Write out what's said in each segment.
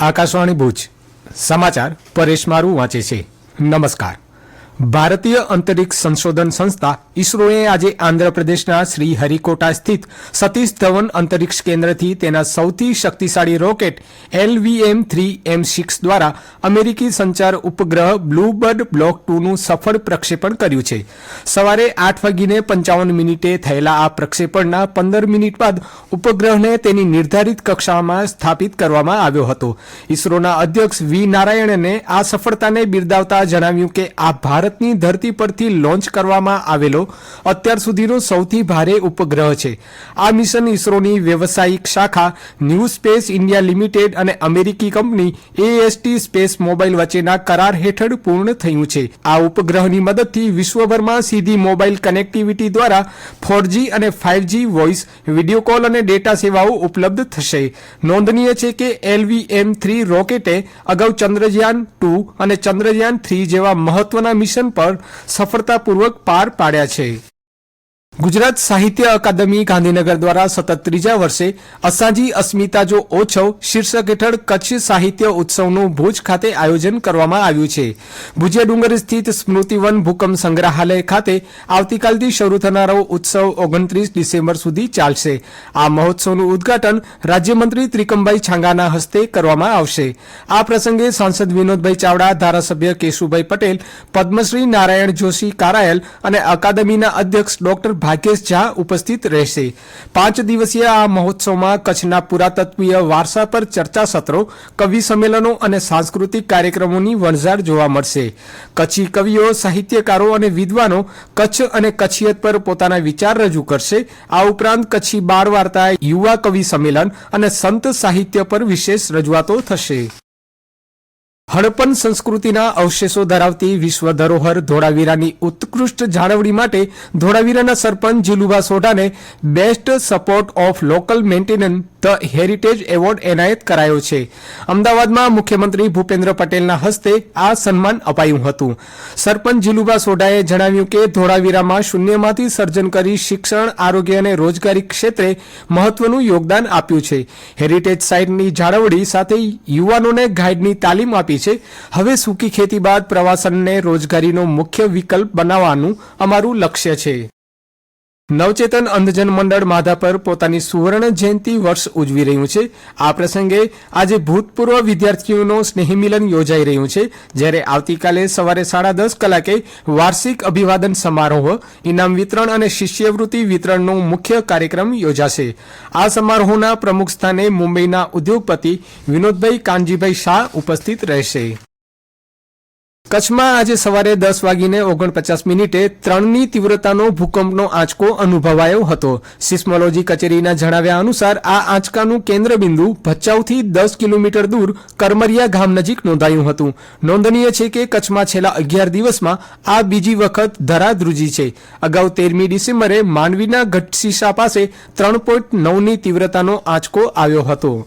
આકાશવાણી ભુજ સમાચાર પરેશ મારું વાંચે છે। નમસ્કાર। ભારતીય અંતરિક્ષ સંશોધન સંસ્થા ઇસરોએ આજે આંધ્રપ્રદેશના શ્રીહરિકોટા સ્થિત સતીશ ધવન અંતરિક્ષ કેન્દ્રથી તેના સૌથી શક્તિશાળી રોકેટ LVM-3M6 દ્વારા અમેરિકી સંચાર ઉપગ્રહ બ્લુબર્ડ બ્લોક 2નું સફળ પ્રક્ષેપણ કર્યું છે। સવારે 8:55 થયેલા આ પ્રક્ષેપણના 15 મિનિટ બાદ ઉપગ્રહને તેની નિર્ધારિત કક્ષામાં સ્થાપિત કરવામાં આવ્યો હતો। ઇસરોના અધ્યક્ષ વી નારાયણને આ સફળતાને બિરદાવતા જણાવ્યું કે આ ભારતની ધરતી પરથી લોન્ચ કરવામાં આવેલો અત્યાર સુધીનો સૌથી ભારે ઉપગ્રહ છે। આ મિશન ઇસરોની વ્યવસાયિક શાખા ન્યૂ સ્પેસ ઇન્ડિયા લિમિટેડ અને અમેરિકી કંપની AST સ્પેસ મોબાઈલ વચ્ચેના કરાર હેઠળ પૂર્ણ થયું છે। આ ઉપગ્રહની મદદથી વિશ્વભરમાં સીધી મોબાઈલ કનેક્ટિવિટી દ્વારા 4G અને 5G વોઇસ વિડીયો કોલ અને ડેટા સેવાઓ ઉપલબ્ધ થશે। નોંધનીય છે કે LVM-3 રોકેટે અગાઉ ચંદ્રયાન 2 અને ચંદ્રયાન 3 જેવા મહત્વના મિશન પર સફળતાપૂર્વક પાર પાડ્યા છે। ગુજરાત સાહિત્ય અકાદમી ગાંધીનગર દ્વારા સતત ત્રીજા વર્ષે અસાંજી અસ્મિતા જો ઓછવ શીર્ષક હેઠળ કચ્છ સાહિત્ય ઉત્સવનું ભુજ ખાતે આયોજન કરવામાં આવ્યું છે। ભુજિયા ડુંગર સ્થિત સ્મૃતિવન ભૂકંપ સંગ્રહાલય ખાતે આવતીકાલથી શરૂ થનારો ઉત્સવ 29 ડિસેમ્બર સુધી ચાલશે। આ મહોત્સવનું ઉદ્ઘાટન રાજ્યમંત્રી ત્રિકમભાઈ છાંગાના હસ્તે કરવામાં આવશે। આ પ્રસંગે સાંસદ વિનોદભાઈ ચાવડા, ધારાસભ્ય કેશુભાઈ પટેલ, પદ્મશ્રી નારાયણ જોશી કારાયલ અને અકાદમીના અધ્યક્ષ ડોક્ટર ભાગ્યેશ ઝા ઉપસ્થિત રહેશે। 5 દિવસીય આ મહોત્સવમાં કચ્છના પુરાતત્વીય વારસા પર ચર્ચા સત્રો, કવિ સંમેલનો અને સાંસ્કૃતિક કાર્યક્રમોની વણઝાર જોવા મળશે। કચ્છી કવિઓ, સાહિત્યકારો અને વિદ્વાનો કચ્છ અને કચ્છિયત પર પોતાના વિચાર રજૂ કરશે। આ ઉપરાંત કચ્છી બાળ વાર્તા, યુવા કવિ સંમેલન અને સંત સાહિત્ય પર વિશેષ રજૂઆતો થશે। હડપ્પન સંસ્કૃતિના અવશેષો ધરાવતી વિશ્વ ધરોહર ધોળાવીરાની ઉત્કૃષ્ટ જાળવણી માટે ધોળાવીરાના સરપંચ જીલુભા સોઢાને best support of local maintenance the heritage award એનાયત કરાયો છે। અમદાવાદમાં મુખ્યમંત્રી ભૂપેન્દ્ર પટેલના હસ્તે આ સન્માન અપાયું હતું। સરપંચ જીલુભા સોઢાએ જણાવ્યું કે ધોળાવીરામાં શૂન્યમાંથી સર્જન કરી શિક્ષણ, આરોગ્ય અને રોજગારી ક્ષેત્રે મહત્વનું યોગદાન આપ્યું છે। હેરિટેજ સાઇટની જાળવણી સાથે યુવાનોને ગાઈડની તાલીમ આપી છે। હવે સૂકી ખેતી બાદ પ્રવાસનને રોજગારીનો મુખ્ય વિકલ્પ બનાવવાનું અમારું લક્ષ્ય છે। નવચેતન અંધજન મંડળ માધાપર પોતાની સુવર્ણ જયંતિ વર્ષ ઉજવી રહ્યું છે। આ પ્રસંગે આજે ભૂતપૂર્વ વિદ્યાર્થીઓનો સ્નેહમિલન યોજાઈ રહ્યું છે, જ્યારે આવતીકાલે સવારે 10:30 કલાકે વાર્ષિક અભિવાદન સમારોહ, ઇનામ વિતરણ અને શિષ્યવૃત્તિ વિતરણનો મુખ્ય કાર્યક્રમ યોજાશે। આ સમારોહના પ્રમુખ સ્થાને મુંબઈના ઉદ્યોગપતિ વિનોદભાઈ કાનજીભાઈ શાહ ઉપસ્થિત રહેશે। કચ્છમાં આજે સવારે 10:49 3ની તીવ્રતાનો ભૂકંપનો આંચકો અનુભવાયો હતો। સિસ્મોલોજી કચેરીના જણાવ્યા અનુસાર આ આંચકાનું કેન્દ્રબિંદુ ભચાઉથી 10 કિલોમીટર દૂર કરમરિયા ગામ નજીક નોંધાયું હતું। નોંધનીય છે કે કચ્છમાં છેલ્લા 11 દિવસમાં આ બીજી વખત ધરાધ્રુજી છે। અગાઉ 13મી ડિસેમ્બરે માંડવીના ગઢશીશા પાસે 3.9ની તીવ્રતાનો આંચકો આવ્યો હતો।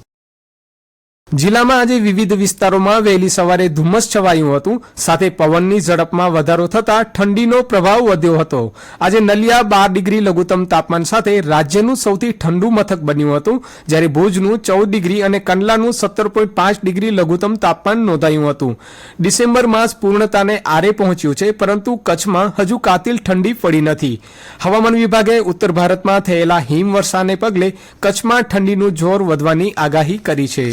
જિલ્લામાં આજે વિવિધ વિસ્તારોમાં વહેલી સવારે ધુમ્મસ છવાયું હતું, સાથે પવનની ઝડપમાં વધારો થતા ઠંડીનો પ્રભાવ વધ્યો હતો। આજે નલિયા 12 ડિગ્રી લઘુત્તમ તાપમાન સાથે રાજ્યનું સૌથી ઠંડુ મથક બન્યું હતું, જ્યારે ભુજનું 14 ડિગ્રી અને કંડલાનું 17.5 ડિગ્રી લઘુત્તમ તાપમાન નોંધાયું હતું। ડિસેમ્બર માસ પૂર્ણતાને આરે પહોંચ્યું છે, પરંતુ કચ્છમાં હજુ કાતિલ ઠંડી પડી નથી। હવામાન વિભાગે ઉત્તર ભારતમાં થયેલા હિમવર્ષાને પગલે કચ્છમાં ઠંડીનું જોર વધવાની આગાહી કરી છે।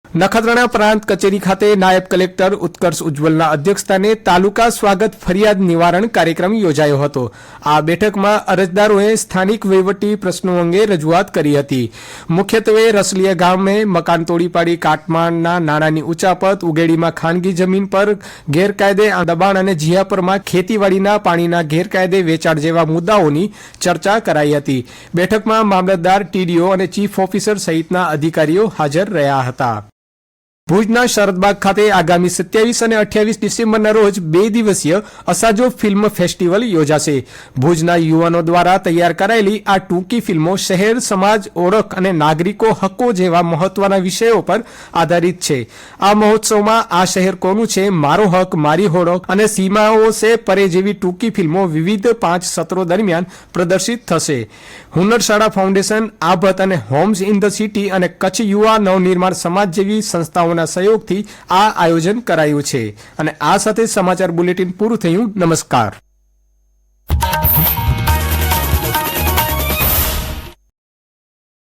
નખત્રાણા પ્રાંત કચેરી ખાતે નાયબ કલેક્ટર ઉત્કર્ષ ઉજ્જવલના અધ્યક્ષસ્થાને તાલુકા સ્વાગત ફરિયાદ નિવારણ કાર્યક્રમ યોજાયો હતો। આ બેઠકમાં અરજદારોએ સ્થાનિક વહીવટી પ્રશ્નો અંગે રજૂઆત કરી હતી। મુખ્યત્વે રસલીયા ગામે મકાન તોડી પાડી કાટમાળના નાણાંની ઉચાપત, ઉગેડીમાં ખાનગી જમીન પર ગેરકાયદે દબાણ અને જીયાપરમાં ખેતીવાડીના પાણીના ગેરકાયદે વેચાણ જેવા મુદ્દાઓની ચર્ચા કરાઈ હતી। બેઠકમાં મામલતદાર, TDO અને ચીફ ઓફિસર સહિતના અધિકારીઓ હાજર રહ્યા હતા। ભુજના શરદબાગ ખાતે આગામી 27 અને 28 ડિસેમ્બરના રોજ 2 દિવસીય અસાજો ફિલ્મ ફેસ્ટિવલ યોજાશે. ભુજના યુવાનો દ્વારા તૈયાર કરાયેલી આ ટૂંકી ફિલ્મો શહેર, સમાજ, ઓળખ અને નાગરિકો હક્કો જેવા મહત્વના વિષયો પર આધારિત છે. આ મહોત્સવમાં આ શહેર કોનું છે, મારો હક, મારી ઓળખ અને સીમાઓ સે પરે જેવી ટૂંકી ફિલ્મો વિવિધ 5 સત્રો દરમિયાન પ્રદર્શિત થશે. હુન્નરશાળા ફાઉન્ડેશન, આભત અને હોમ્સ ઇન ધ સિટી અને કચ્છ યુવા નવનિર્માણ સમાજ જેવી સંસ્થાઓ ના સહયોગથી આ આયોજન કરાયું છે. અને આ સાથે સમાચાર બુલેટિન પૂરું થયું. નમસ્કાર.